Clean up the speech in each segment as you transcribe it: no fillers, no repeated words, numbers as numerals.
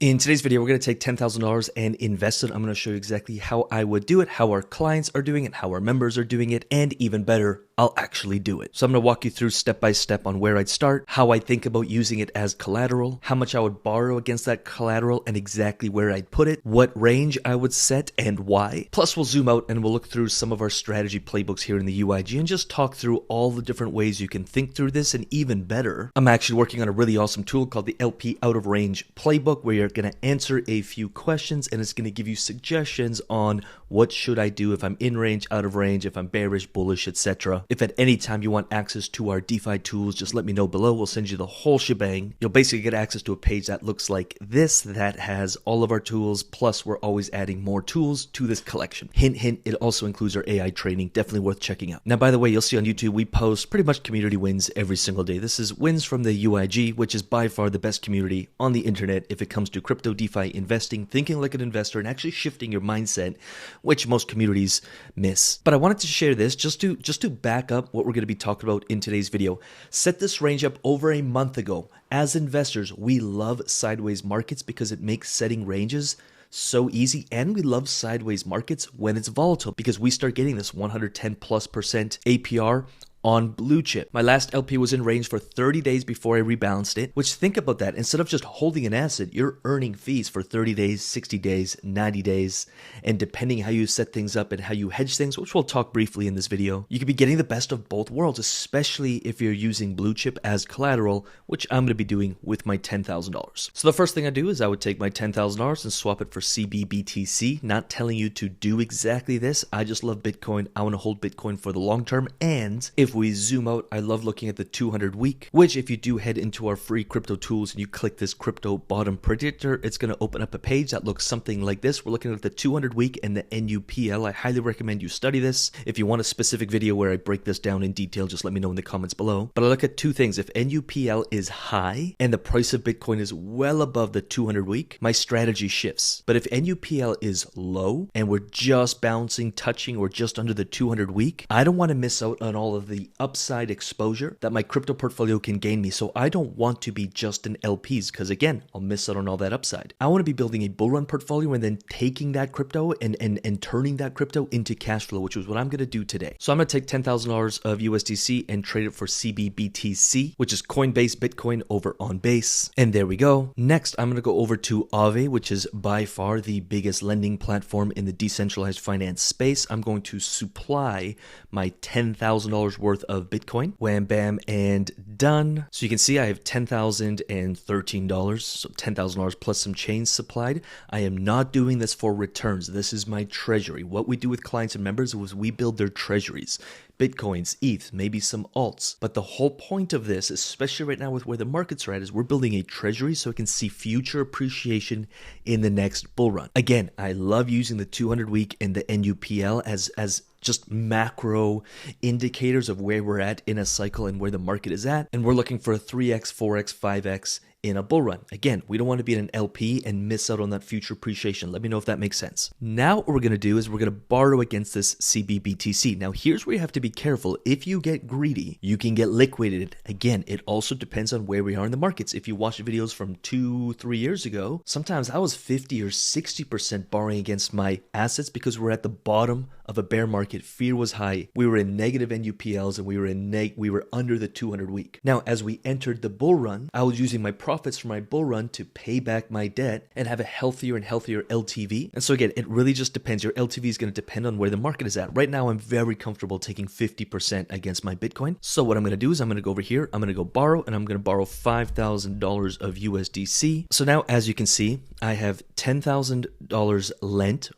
In today's video, we're going to take $10,000 and invest it. I'm going to show you exactly how I would do it, how our clients are doing it, how our members are doing it, and even better, I'll actually do it. So I'm going to walk you through step by step on where I'd start, how I think about using it as collateral, how much I would borrow against that collateral, and exactly where I'd put it, what range I would set, and why. Plus, we'll zoom out and we'll look through some of our strategy playbooks here in the UIG and just talk through all the different ways you can think through this. And even better, I'm actually working on a really awesome tool called the LP Out of Range Playbook, where you're going to answer a few questions and it's going to give you suggestions on what should I do if I'm in range, out of range, if I'm bearish, bullish, etc. If at any time you want access to our DeFi tools, just let me know below. We'll send you the whole shebang. You'll basically get access to a page that looks like this that has all of our tools, plus we're always adding more tools to this collection. Hint, hint, it also includes our AI training. Definitely worth checking out. Now, by the way, you'll see on YouTube, we post pretty much community wins every single day. This is wins from the UIG, which is by far the best community on the internet if it comes to crypto, DeFi, investing, thinking like an investor, and actually shifting your mindset, which most communities miss. But I wanted to share this just to back up what we're going to be talking about in today's video. Set this range up over a month ago. As investors, we love sideways markets because it makes setting ranges so easy, and we love sideways markets when it's volatile because we start getting this 110+% APR on blue chip. My last LP was in range for 30 days before I rebalanced it, which, think about that. Instead of just holding an asset, you're earning fees for 30 days, 60 days, 90 days. And depending how you set things up and how you hedge things, which we'll talk briefly in this video, you could be getting the best of both worlds, especially if you're using blue chip as collateral, which I'm going to be doing with my $10,000. So the first thing I do is I would take my $10,000 and swap it for CBBTC, not telling you to do exactly this. I just love Bitcoin. I want to hold Bitcoin for the long term. And if we zoom out, I love looking at the 200 week, which if you do head into our free crypto tools and you click this crypto bottom predictor, it's going to open up a page that looks something like this. We're looking at the 200 week and the NUPL. I highly recommend you study this. If you want a specific video where I break this down in detail, just let me know in the comments below. But I look at two things. If NUPL is high and the price of Bitcoin is well above the 200 week, my strategy shifts. But if NUPL is low and we're just bouncing, touching, or just under the 200 week, I don't want to miss out on all of the upside exposure that my crypto portfolio can gain me. So I don't want to be just in LPs because, again, I'll miss out on all that upside. I want to be building a bull run portfolio and then taking that crypto and turning that crypto into cash flow, which is what I'm going to do today. So I'm going to take $10,000 of USDC and trade it for CBBTC, which is Coinbase Bitcoin over on Base. And there we go. Next, I'm going to go over to Aave, which is by far the biggest lending platform in the decentralized finance space. I'm going to supply my $10,000 worth of Bitcoin. Wham, bam, and done. So you can see I have $10,013, so $10,000 plus some change supplied. I am not doing this for returns. This is my treasury. What we do with clients and members is we build their treasuries. Bitcoins, ETH, maybe some alts. But the whole point of this, especially right now with where the markets are at, is we're building a treasury so it can see future appreciation in the next bull run. Again, I love using the 200 week and the NUPL as just macro indicators of where we're at in a cycle and where the market is at. And we're looking for a 3x, 4x, 5x in a bull run. Again, we don't want to be in an LP and miss out on that future appreciation. Let me know if that makes sense. Now what we're going to do is we're going to borrow against this CBBTC. Now here's where you have to be careful. If you get greedy, you can get liquidated. Again, it also depends on where we are in the markets. If you watch videos from 2-3 years ago, sometimes I was 50 or 60% borrowing against my assets because we're at the bottom of a bear market. Fear was high. We were in negative NUPLs and we were under the 200 week. Now, as we entered the bull run, I was using my profits from my bull run to pay back my debt and have a healthier and healthier LTV. And so again, it really just depends. Your LTV is going to depend on where the market is at. Right now, I'm very comfortable taking 50% against my Bitcoin. So what I'm going to do is I'm going to go over here, I'm going to go borrow, and I'm going to borrow $5,000 of USDC. So now, as you can see, I have $10,000 lent.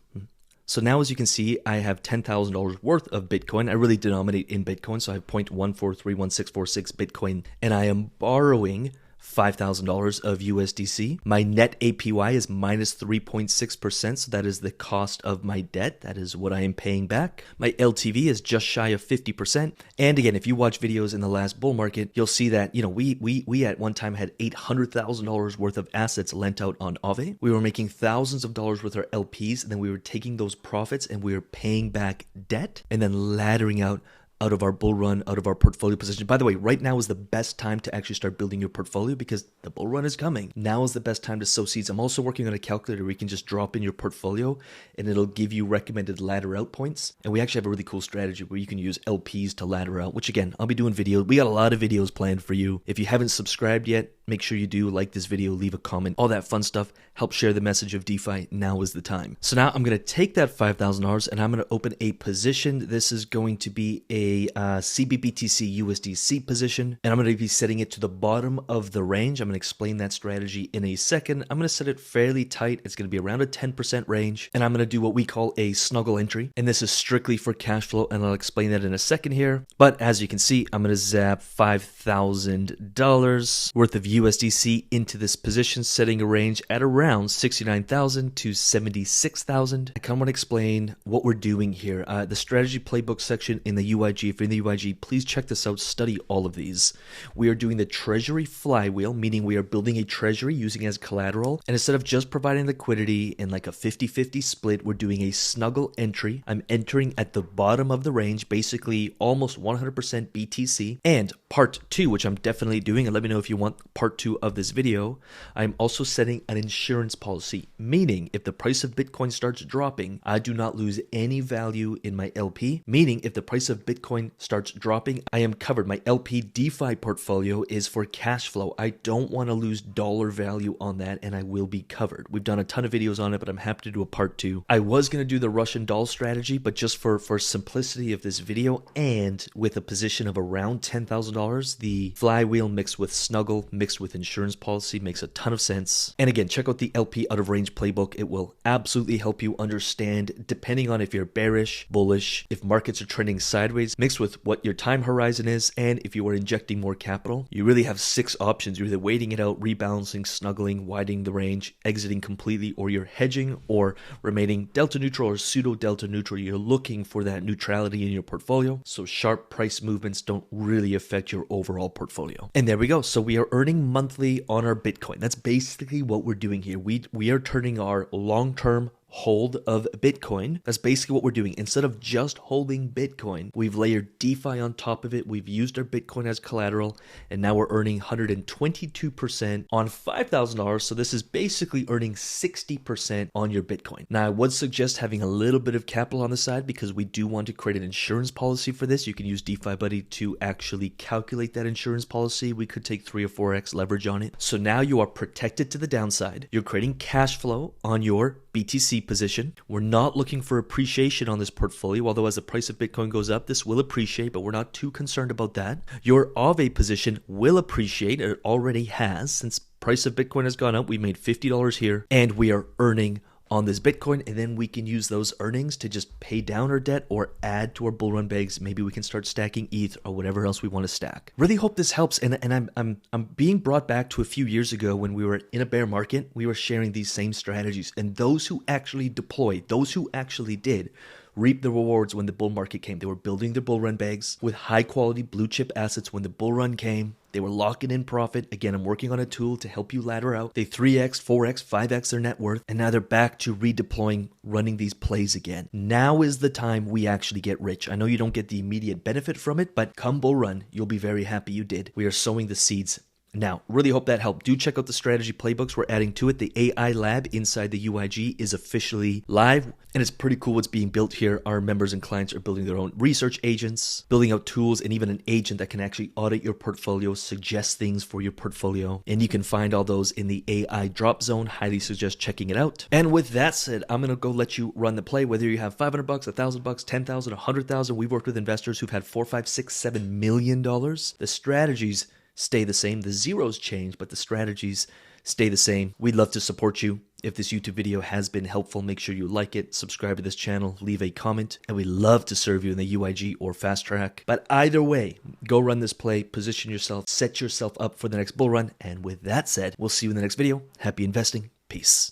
So now, as you can see, I have $10,000 worth of Bitcoin. I really denominate in Bitcoin, so I have 0.1431646 Bitcoin, and I am borrowing $5,000 of USDC. My net APY is minus 3.6%, so that is the cost of my debt. That is what I am paying back. My LTV is just shy of 50%. And again, if you watch videos in the last bull market, you'll see that, we at one time had $800,000 worth of assets lent out on Aave. We were making thousands of dollars with our LPs, and then we were taking those profits and we were paying back debt and then laddering out out of our bull run, out of our portfolio position. By the way, right now is the best time to actually start building your portfolio because the bull run is coming. Now is the best time to sow seeds. I'm also working on a calculator where you can just drop in your portfolio and it'll give you recommended ladder out points. And we actually have a really cool strategy where you can use LPs to ladder out, which again, I'll be doing videos. We got a lot of videos planned for you. If you haven't subscribed yet, make sure you do, like this video, leave a comment, all that fun stuff. Help share the message of DeFi. Now is the time. So now I'm going to take that $5,000 and I'm going to open a position. This is going to be a CBBTC USDC position, and I'm going to be setting it to the bottom of the range. I'm going to explain that strategy in a second. I'm going to set it fairly tight. It's going to be around a 10% range, and I'm going to do what we call a snuggle entry, and this is strictly for cash flow, and I'll explain that in a second here. But as you can see, I'm going to zap $5,000 worth of USDC into this position, setting a range at around 69,000 to 76,000. I kind of want to explain what we're doing here. The strategy playbook section in the UIG. If you're in the UIG, please check this out. Study all of these. We are doing the treasury flywheel, meaning we are building a treasury using as collateral. And instead of just providing liquidity in like a 50-50 split, we're doing a snuggle entry. I'm entering at the bottom of the range, basically almost 100% BTC. And part two, which I'm definitely doing, and let me know if you want part two of this video, I'm also setting an insurance policy, meaning if the price of Bitcoin starts dropping, I do not lose any value in my LP, meaning if the price of Bitcoin starts dropping, I am covered. My LP DeFi portfolio is for cash flow. I don't want to lose dollar value on that, and I will be covered. We've done a ton of videos on it, but I'm happy to do a part two. I was going to do the Russian doll strategy, but just for simplicity of this video and with a position of around $10,000, the flywheel mixed with snuggle mixed with insurance policy makes a ton of sense. And again, check out the LP out of range playbook. It will absolutely help you understand, depending on if you're bearish, bullish, if markets are trending sideways, mixed with what your time horizon is, and if you are injecting more capital. You really have 6 options. You're either waiting it out, rebalancing, snuggling, widening the range, exiting completely, or you're hedging or remaining delta neutral or pseudo delta neutral. You're looking for that neutrality in your portfolio, so sharp price movements don't really affect your overall portfolio. And there we go. So we are earning monthly on our Bitcoin. That's basically what we're doing here. We are turning our long-term hold of Bitcoin. That's basically what we're doing. Instead of just holding Bitcoin, we've layered DeFi on top of it. We've used our Bitcoin as collateral, and now we're earning 122% on $5,000. So this is basically earning 60% on your Bitcoin. Now, I would suggest having a little bit of capital on the side because we do want to create an insurance policy for this. You can use DeFi Buddy to actually calculate that insurance policy. We could take 3 or 4x leverage on it. So now you are protected to the downside. You're creating cash flow on your BTC position. We're not looking for appreciation on this portfolio, although as the price of Bitcoin goes up, this will appreciate, but we're not too concerned about that. Your Aave position will appreciate. It already has. Since price of Bitcoin has gone up, we made $50 here, and we are earning on this Bitcoin, and then we can use those earnings to just pay down our debt or add to our bull run bags. Maybe we can start stacking ETH or whatever else we want to stack. Really hope this helps, and I'm being brought back to a few years ago when we were in a bear market. We were sharing these same strategies, and those who actually deployed, those who actually did, reap the rewards when the bull market came. They were building their bull run bags with high quality blue chip assets when the bull run came. They were locking in profit. Again, I'm working on a tool to help you ladder out. They 3x, 4x, 5x their net worth, and now they're back to redeploying, running these plays again. Now is the time we actually get rich. I know you don't get the immediate benefit from it, but come bull run, you'll be very happy you did. We are sowing the seeds now. Really hope that helped. Do check out the strategy playbooks we're adding to it. The AI lab inside the UIG is officially live, and it's pretty cool what's being built here. Our members and clients are building their own research agents, building out tools, and even an agent that can actually audit your portfolio, suggest things for your portfolio. And you can find all those in the AI drop zone. Highly suggest checking it out. And with that said, I'm going to go let you run the play. Whether you have $500, $1,000, 10,000, 100,000, we've worked with investors who've had $4, $5, $6, $7 million. The strategies stay the same. The zeros change, but the strategies stay the same. We'd love to support you. If this YouTube video has been helpful, make sure you like it, subscribe to this channel, leave a comment, and we love to serve you in the UIG or Fast Track. But either way, go run this play, position yourself, set yourself up for the next bull run. And with that said, we'll see you in the next video. Happy investing. Peace.